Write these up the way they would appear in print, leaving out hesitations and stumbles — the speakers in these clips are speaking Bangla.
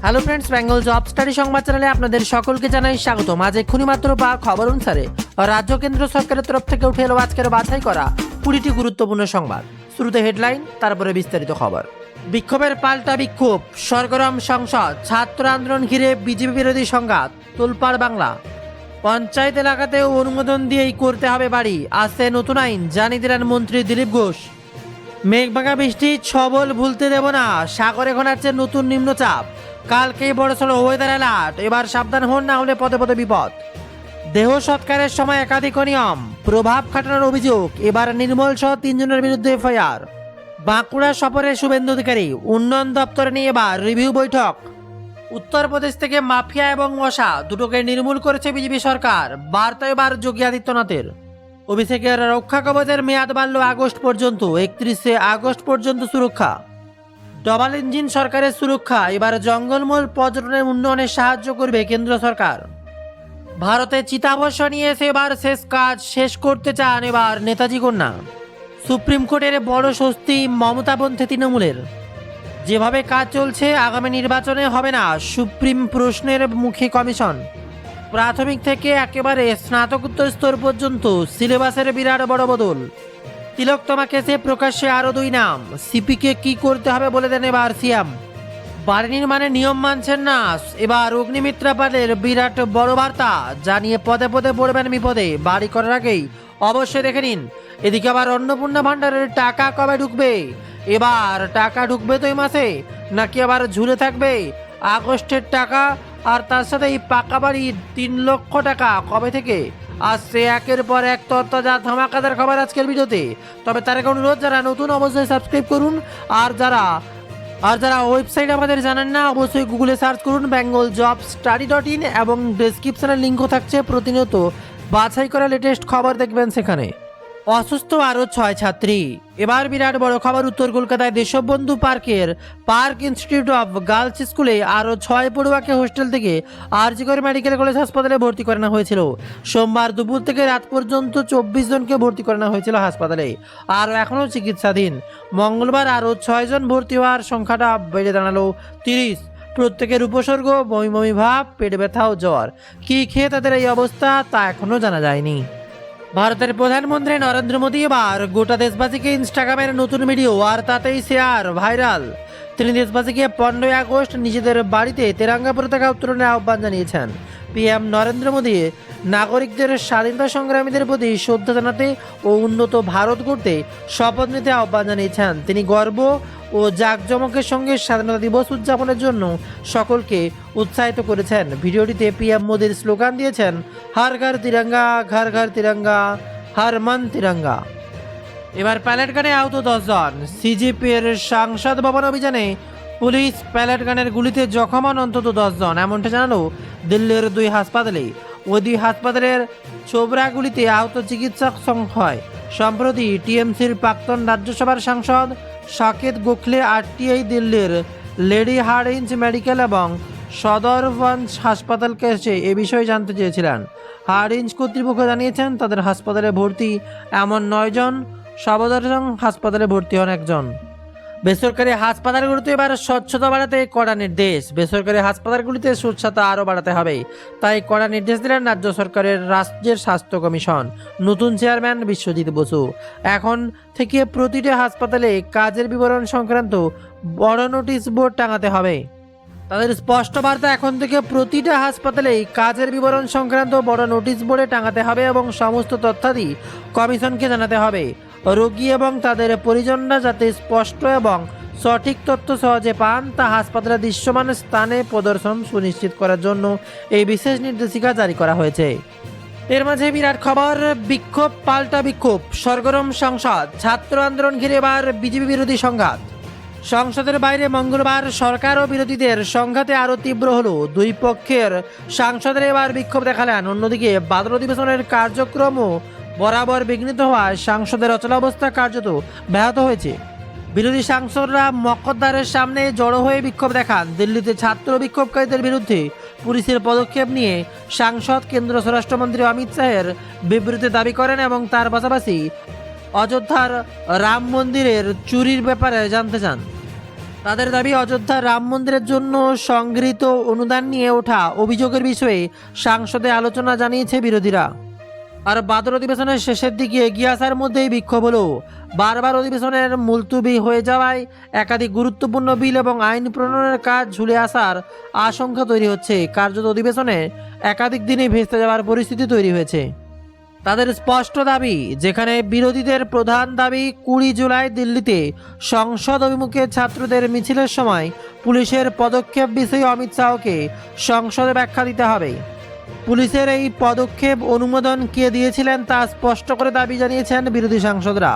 Hello friends, Bengal job study সংবাদ চ্যানেলে আপনাদের সকলকে জানাই স্বাগতম। আজ এক্ষুনি মাত্র বা খবর অনুসারে রাজ্য কেন্দ্র সরকারের তরফ থেকে উঠে এলো আজকের বাছাই করা 20টি গুরুত্বপূর্ণ সংবাদ। শুরুতে হেডলাইন, তারপরে বিস্তারিত খবর। বিক্ষোভের পাল্টা বিক্ষোভ, সরগরম সংসদ, ছাত্র আন্দোলন ঘিরে বিজেপি বিরোধী সংঘাত, তোলপাড় বাংলা। পঞ্চায়েত এলাকাতেও অনুমোদন দিয়েই করতে হবে বাড়ি, আসছে নতুন আইন, জানিয়ে দিলেন মন্ত্রী দিলীপ ঘোষ। মেঘভাঙা বৃষ্টি ছবল ভুলতে দেব না, সাগরে ঘনাচ্ছে নতুন নিম্নচাপ, কালকেই বড়সড় ওয়েদার অ্যালার্ট, এবার সাবধান হন, না হলে পদে পদে বিপদ। দেহ সৎকারের সময় একাধিক অনিয়ম, প্রভাব খাটানোর অভিযোগ, এবার নির্মল সহ 3 জনের বিরুদ্ধে এফআইআর। বাঁকুড়া সফরে শুভেন্দু অধিকারী, উন্নয়ন দপ্তরে নিয়ে এবার রিভিউ বৈঠক। উত্তরপ্রদেশ থেকে মাফিয়া এবং মশা দুটোকে নির্মূল করেছে বিজেপি সরকার, বার্তা এবার যোগী আদিত্যনাথের। অভিষেকের রক্ষা কবচের মেয়াদ বাড়ল আগস্ট পর্যন্ত, 31শে আগস্ট পর্যন্ত সুরক্ষা। ডবল ইঞ্জিন সরকারের সুরক্ষা, এবার জঙ্গলমহল পর্যটনের উন্নয়নে সাহায্য করবে কেন্দ্র সরকার। ভারতে চিতাভস্য নিয়ে এসে এবার শেষ কাজ শেষ করতে চান এবার নেতাজি কন্যা। সুপ্রিম কোর্টের বড় স্বস্তি মমতাপন্থী তৃণমূলের। যেভাবে কাজ চলছে আগামী নির্বাচনে হবে না সুপ্রিম প্রশ্নের মুখে কমিশন। প্রাথমিক থেকে একেবারে স্নাতকোত্তর স্তর পর্যন্ত সিলেবাসের বিরাট বড় বদল। তিলোত্তমা কেসে প্রকাশ্যে আরও 2 নাম, সিপিকে কি করতে হবে বলে দেন এবার সিএম। বাড়ি নির্মাণে নিয়ম মানছেন না, এবার অগ্নিমিত্রা পালের বিরাট বড় বার্তা, জানিয়ে পদে পদে পড়বেন বিপদে, বাড়ি করার আগেই অবশ্যই দেখে নিন। এদিকে আবার অন্নপূর্ণা ভাণ্ডারের টাকা কবে ঢুকবে? এবার টাকা ঢুকবে তো এই মাসে, নাকি আবার ঝুলে থাকবে আগস্টের টাকা? আর তার সাথে এই পাকা বাড়ি 3 লক্ষ টাকা কবে থেকে আসছে? একের পর এক তরতাজা ধামাকাদার খবর আজকের ভিডিওতে। তবে তার আগে অনুরোধ, যারা নতুন অবশ্যই সাবস্ক্রাইব করুন, আর যারা ওয়েবসাইট আমাদের জানেন না অবশ্যই গুগলে সার্চ করুন bengalJobStudy.in এবং ডেসক্রিপশনের লিঙ্কও থাকছে। প্রতিনিয়ত বাছাই করা লেটেস্ট খবর দেখবেন সেখানে। অসুস্থ আরও 6 ছাত্রী, এবার বিরাট বড় খবর। উত্তর কলকাতায় Deshbandhu park institute of girls স্কুলে আরও 6 পড়ুয়াকে হোস্টেল থেকে আরজি কর মেডিকেল কলেজ হাসপাতালে ভর্তি করানো হয়েছিল। সোমবার দুপুর থেকে রাত পর্যন্ত 24 জনকে ভর্তি করানো হয়েছিল হাসপাতালে, আর এখনও চিকিৎসাধীন। মঙ্গলবার আরও 6 জন ভর্তি হওয়ার সংখ্যাটা বেড়ে দাঁড়ালো 30। প্রত্যেকের উপসর্গ বমি ভাব, পেট ব্যথা ও জ্বর। কী খেয়ে তাদের এই অবস্থা তা এখনও জানা যায়নি। ভারতের প্রধানমন্ত্রী নরেন্দ্র মোদী এবার গোটা দেশবাসীকে ইনস্টাগ্রামের নতুন ভিডিও, আর তাতেই শেয়ার ভাইরাল। তিনি দেশবাসীকে 15ই আগস্ট নিজেদের বাড়িতে তেরঙ্গা পতাকা উত্তোলনের আহ্বান জানিয়েছেন। পিএম নরেন্দ্র মোদী নাগরিকদের স্বাধীনতা সংগ্রামীদের প্রতি শ্রদ্ধা জানাতে ও উন্নত ভারত গড়তে শপথ নিতে আহ্বান জানিয়েছেন। তিনি গর্ব ও জাঁকজমকের সঙ্গে স্বাধীনতা দিবস উদযাপনের জন্য সকলকে উৎসাহিত করেছেন। ভিডিওটিতে পিএম মোদীর স্লোগান দিয়েছেন, হর ঘর তিরঙ্গা, ঘর ঘর তিরঙ্গা, হর মন তিরঙ্গা। এবার প্যালেট গানে আহত 10 জন। সিজিপির সাংসদ ভবন অভিযানে পুলিশ প্যালেট গানের গুলিতে জখম হন অন্তত 10 জন, এমনটা জানালো দিল্লির 2 হাসপাতালে। ওই 2 হাসপাতালের ছোবরা গুলিতে আহত চিকিৎসক সংখ্যায়। সম্প্রতি টিএমসির প্রাক্তন রাজ্যসভার সাংসদ সাকেত গোখলে আরটিআই দিল্লির লেডি হার্ডিঞ্জ মেডিকেল এবং সদরগঞ্জ হাসপাতালকে এসে এ বিষয়ে জানতে চেয়েছিলেন। হার্ডিঞ্জ কর্তৃপক্ষ জানিয়েছেন তাদের হাসপাতালে ভর্তি এমন 9 জন, সদরগঞ্জ হাসপাতালে ভর্তি হন 1 জন। বেসরকারি হাসপাতালগুলিতে এবার স্বচ্ছতা বাড়াতে কড়া নির্দেশ। বেসরকারি হাসপাতালগুলিতে স্বচ্ছতা আরও বাড়াতে হবে, তাই কড়া নির্দেশ দিলেন রাজ্য সরকারের রাজ্যের স্বাস্থ্য কমিশন নতুন চেয়ারম্যান বিশ্বজিৎ বসু। এখন থেকে প্রতিটি হাসপাতালে কাজের বিবরণ সংক্রান্ত বড় নোটিশ বোর্ড টাঙাতে হবে। তাদের স্পষ্ট বার্তা, এখন থেকে প্রতিটা হাসপাতালেই কাজের বিবরণ সংক্রান্ত বড় নোটিশ বোর্ডে টাঙাতে হবে এবং সমস্ত তথ্যাদি কমিশনকে জানাতে হবে। রোগী এবং তাদের পরিজনরা যাতে স্পষ্ট এবং সঠিক তথ্য সহজে পান, তা হাসপাতালের দৃশ্যমান স্থানে প্রদর্শন সুনিশ্চিত করার জন্য এই বিশেষ নির্দেশিকা জারি করা হয়েছে। এর মাঝে বিরাট খবর, বিক্ষোভ পাল্টা বিক্ষোভ, সরগরম সংসদ, ছাত্র আন্দোলন ঘিরে এবার বিজেপি বিরোধী সংঘাত। সংসদের বাইরে মঙ্গলবার সরকার ও বিরোধীদের সংঘাতে আরও তীব্র হলো। 2 পক্ষের সাংসদরা এবার বিক্ষোভ দেখালেন। অন্যদিকে বাদল অধিবেশনের কার্যক্রমও বরাবর বিঘ্নিত হওয়ায় সাংসদের অচলাবস্থা কার্যত ব্যাহত হয়েছে। বিরোধী সাংসদরা মকদ্দারের সামনে জড়ো হয়ে বিক্ষোভ দেখান। দিল্লিতে ছাত্র বিক্ষোভকারীদের বিরুদ্ধে পুলিশের পদক্ষেপ নিয়ে সাংসদ কেন্দ্র স্বরাষ্ট্রমন্ত্রী অমিত শাহের বিবৃতি দাবি করেন এবং তার পাশাপাশি অযোধ্যার রাম মন্দিরের চুরির ব্যাপারে জানতে চান। তাদের দাবি, অযোধ্যার রাম মন্দিরের জন্য সংগৃহীত অনুদান নিয়ে ওঠা অভিযোগের বিষয়ে সংসদে আলোচনা জানিয়েছে বিরোধীরা। আর বাদল অধিবেশনের শেষের দিকে এগিয়ে আসার মধ্যেই বিক্ষোভ হলো। বারবার অধিবেশনের মুলতুবি হয়ে যাওয়ায় একাধিক গুরুত্বপূর্ণ বিল এবং আইন প্রণয়নের কাজ ঝুলে আসার আশঙ্কা তৈরি হচ্ছে। কার্যত অধিবেশনে একাধিক দিনে ভেস্তে যাওয়ার পরিস্থিতি তৈরি হয়েছে। তাদের স্পষ্ট দাবি, যেখানে বিরোধীদের প্রধান দাবি 20 জুলাই দিল্লিতে সংসদ অভিমুখে ছাত্রদের মিছিলের সময় পুলিশের পদক্ষেপ বিষয়ে অমিত শাহকে সংসদে ব্যাখ্যা দিতে হবে। পুলিশের এই পদক্ষেপ অনুমোদন কে দিয়েছিলেন তা স্পষ্ট করে দাবি জানিয়েছেন বিরোধী সাংসদরা।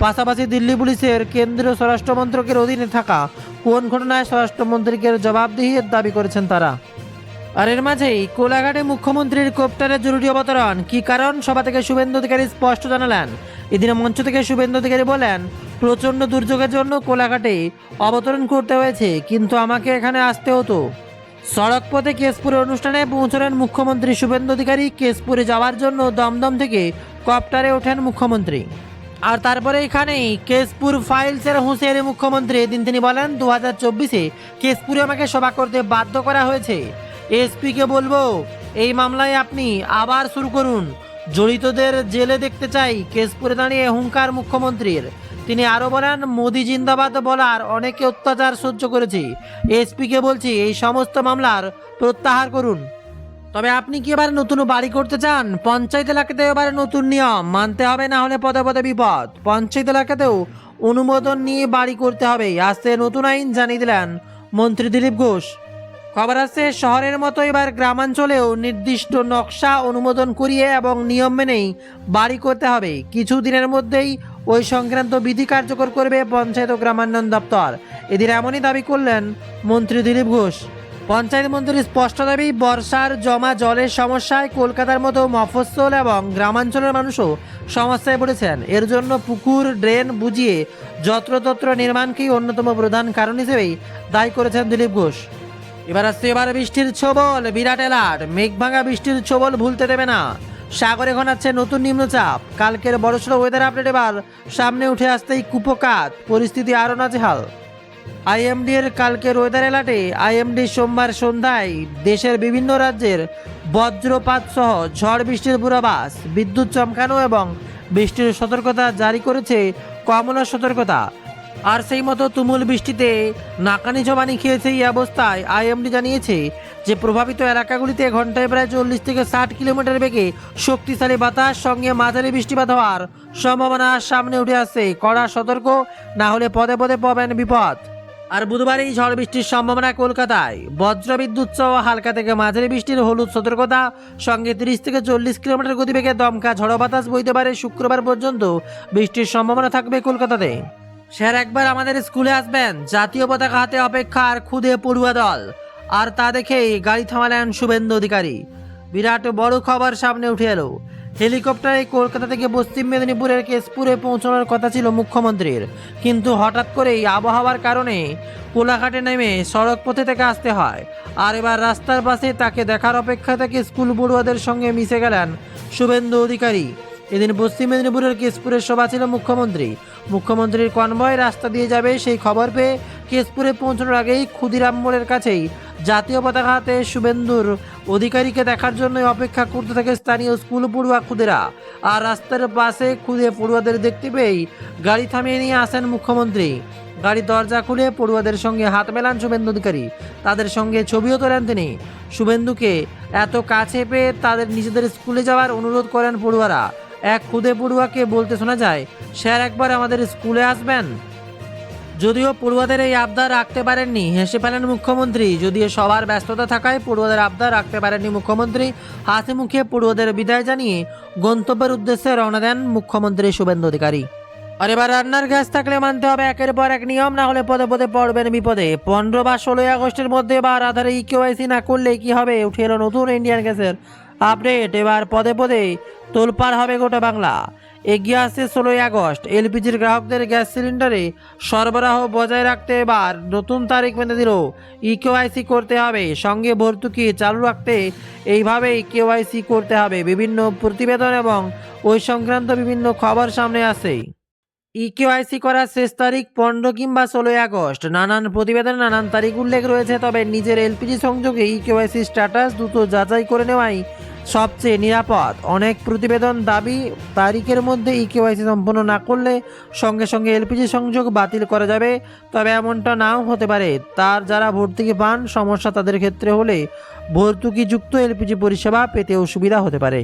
পাশাপাশি দিল্লি পুলিশের কেন্দ্রীয় স্বরাষ্ট্র মন্ত্রকের অধীনে থাকা কোন ঘটনায় স্বরাষ্ট্রমন্ত্রীকে জবাবদিহির দাবি করেছেন তারা। আর এর মাঝেই কোলাঘাটে মুখ্যমন্ত্রীর কপ্টারের জরুরি অবতরণ, কি কারণ সভা থেকে শুভেন্দু অধিকারী স্পষ্ট জানালেন। এদিনে মঞ্চ থেকে শুভেন্দু অধিকারী বলেন, প্রচণ্ড দুর্যোগের জন্য কোলাঘাটে অবতরণ করতে হয়েছে, কিন্তু আমাকে এখানে আসতে হতো। সড়ক পথে কেশপুরের অনুষ্ঠানে পৌঁছলেন মুখ্যমন্ত্রী শুভেন্দু অধিকারী। কেশপুরে যাওয়ার জন্য দমদম থেকে কপ্টারে ওঠেন মুখ্যমন্ত্রী। আর তারপরে এখানেই কেশপুর ফাইলসের হুঁশিয়ারি মুখ্যমন্ত্রী। এদিন তিনি বলেন, 2024-এ কেশপুরে আমাকে সভা করতে বাধ্য করা হয়েছে। এসপিকে বলবো, এই মামলায় আপনি আবার শুরু করুন, জড়িতদের জেলে দেখতে চাই। কেশপুরে দাঁড়িয়ে হুঙ্কার মুখ্যমন্ত্রীর। তিনি আরও বলেন, মোদি জিন্দাবাদ বলার অনেকে অত্যাচার সহ্য করেছি। এসপিকে বলছি, এই সমস্ত মামলার প্রত্যাহার করুন। তবে আপনি কি এবার নতুন বাড়ি করতে চান? পঞ্চায়েত এলাকাতে এবার নতুন নিয়ম মানতে হবে, না হলে পদে পদে বিপদ। পঞ্চায়েত এলাকাতেও অনুমোদন নিয়ে বাড়ি করতে হবে, আসতে নতুন আইন জানিয়ে দিলেন মন্ত্রী দিলীপ ঘোষ। খবর আসছে, শহরের মতো এবার গ্রামাঞ্চলেও নির্দিষ্ট নকশা অনুমোদন করিয়ে এবং নিয়ম মেনেই বাড়ি করতে হবে। কিছু দিনের মধ্যেই ওই সংক্রান্ত বিধি কার্যকর করবে পঞ্চায়েত ও গ্রামান্নয়ন দপ্তর। এদিন এমনই দাবি করলেন মন্ত্রী দিলীপ ঘোষ। পঞ্চায়েত মন্ত্রীর স্পষ্ট দাবি, বর্ষার জমা জলের সমস্যায় কলকাতার মতো মফস্বল এবং গ্রামাঞ্চলের মানুষও সমস্যায় পড়েছেন। এর জন্য পুকুর ড্রেন বুঝিয়ে যত্রতত্র নির্মাণকেই অন্যতম প্রধান কারণ হিসেবেই দায়ী করেছেন দিলীপ ঘোষ। এবার বৃষ্টির ছোবল, বিরাট অ্যালার্ট। মেঘভাঙা বৃষ্টির ছোবল ভুলতে দেবে না। সাগরে ঘনাচ্ছে নতুন নিম্নচাপ। কালকের বড়সড় ওয়েদার আপডেট এবার সামনে উঠে আসতেই কুপকাত, পরিস্থিতি আরও নাজেহাল। আইএমডি এর কালকের ওয়েদার অ্যালার্টে আইএমডি সোমবার সন্ধ্যায় দেশের বিভিন্ন রাজ্যের বজ্রপাত সহ ঝড় বৃষ্টির পূর্বাভাস, বিদ্যুৎ চমকানো এবং বৃষ্টির সতর্কতা জারি করেছে কমলা সতর্কতা। আর সেই মতো তুমুল বৃষ্টিতে নাকানি জবানি খেয়েছে। এই অবস্থায় আইএমডি জানিয়েছে যে প্রভাবিত এলাকাগুলিতে ঘন্টায় প্রায় 40 থেকে 60 কিলোমিটার বেগে শক্তিশালী বাতাস সঙ্গে মাঝারি বৃষ্টিপাত হওয়ার সম্ভাবনা সামনে উঠে আসছে। কড়া সতর্ক, না হলে পদে পদে পাবেন বিপদ। আর বুধবার এই ঝড় বৃষ্টির সম্ভাবনা কলকাতায় বজ্রবিদ্যুৎ সহ হালকা থেকে মাঝারি বৃষ্টির হলুদ সতর্কতা, সঙ্গে 30 থেকে 40 কিলোমিটার গতিবেগে দমকা ঝড়ো বাতাস বইতে পারে। শুক্রবার পর্যন্ত বৃষ্টির সম্ভাবনা থাকবে কলকাতাতে। স্যার, একবার আমাদের স্কুলে আসবেন, জাতীয় পতাকা হাতে অপেক্ষার খুদে পড়ুয়া দল। আর তা দেখেই গাড়ি থামালেন শুভেন্দু অধিকারী। বিরাট বড় খবর সামনে উঠে এলো। হেলিকপ্টারে কলকাতা থেকে পশ্চিম মেদিনীপুরের কেশপুরে পৌঁছানোর কথা ছিল মুখ্যমন্ত্রীর, কিন্তু হঠাৎ করেই আবহাওয়ার কারণে কোলাঘাটে নেমে সড়ক পথে থেকে আসতে হয়। আর এবার রাস্তার পাশে তাকে দেখার অপেক্ষা থেকে স্কুল পড়ুয়াদের সঙ্গে মিশে গেলেন শুভেন্দু অধিকারী। এদিন পশ্চিম মেদিনীপুরের কেশপুরের সভা ছিল মুখ্যমন্ত্রীর কনভয় রাস্তা দিয়ে যাবে সেই খবর পেয়ে কেশপুরে পৌঁছানোর আগেই ক্ষুদিরাম মোড়ের কাছেই জাতীয় পতাকা হাতে শুভেন্দুর অধিকারীকে দেখার জন্য অপেক্ষা করতে থাকে স্থানীয় স্কুল পড়ুয়া খুদেরা। আর রাস্তার পাশে খুদে পড়ুয়াদের দেখতে পেয়েই গাড়ি থামিয়ে নিয়ে আসেন মুখ্যমন্ত্রী। গাড়ির দরজা খুলে পড়ুয়াদের সঙ্গে হাত মেলান শুভেন্দু অধিকারী। তাদের সঙ্গে ছবিও তোলেন তিনি। শুভেন্দুকে এত কাছে পেয়ে তাদের নিজেদের স্কুলে যাওয়ার অনুরোধ করেন পড়ুয়ারা। এক খুদে পড়ুয়াকে বলতে শোনা যায়, স্যার, একবার আমাদের স্কুলে আসবেন। যদিও পড়ুয়াদের এই আবদার রাখতে পারেননি, হেসে ফেলেন মুখ্যমন্ত্রী। যদিও সবার ব্যস্ততা থাকায় পড়ুয়াদের আবদার রাখতে পারেননি মুখ্যমন্ত্রী। হাসি মুখে পড়ুয়াদের বিদায় জানিয়ে গন্তব্যের উদ্দেশ্যে রওনা দেন মুখ্যমন্ত্রী শুভেন্দু অধিকারী। আর এবার রান্নার গ্যাস থাকলে মানতে হবে একের পর এক নিয়ম, না হলে পদে পদে পড়বেন বিপদে। 15 বা 16 আগস্টের মধ্যে বা আধারে ইকেওয়াইসি না করলে কি হবে? উঠে এলো নতুন ইন্ডিয়ান গ্যাসের আপডেট। এবার পদে পদে তোলপাড় হবে গোটা বাংলা। এগিয়ে আসছে 16 আগস্ট। এলপিজির গ্রাহকদের গ্যাস সিলিন্ডারে সরবরাহ বজায় রাখতে এবার নতুন তারিখ বেঁধে দিল। ইকেওয়াইসি করতে হবে, সঙ্গে ভর্তুকি চালু রাখতে এইভাবেই কেওয়াইসি করতে হবে। বিভিন্ন প্রতিবেদন এবং ওই সংক্রান্ত বিভিন্ন খবর সামনে আসে। ইকেওয়াইসি করার শেষ তারিখ 15 কিংবা 16 আগস্ট। নানান প্রতিবেদনে নানান তারিখ উল্লেখ রয়েছে, তবে নিজের এলপিজি সংযোগে ইকেওয়াইসি স্ট্যাটাস দ্রুত যাচাই করে নেওয়াই সবচেয়ে নিরাপদ। অনেক প্রতিবেদন দাবি তারিখের মধ্যে ইকেওয়াইসি সম্পন্ন না করলে সঙ্গে সঙ্গে এলপিজি সংযোগ বাতিল করা যাবে, তবে এমনটা নাও হতে পারে। তার যারা ভর্তুকি পান, সমস্যা তাদের ক্ষেত্রে হলে ভর্তুকিযুক্ত এলপিজি পরিষেবা পেতে অসুবিধা হতে পারে।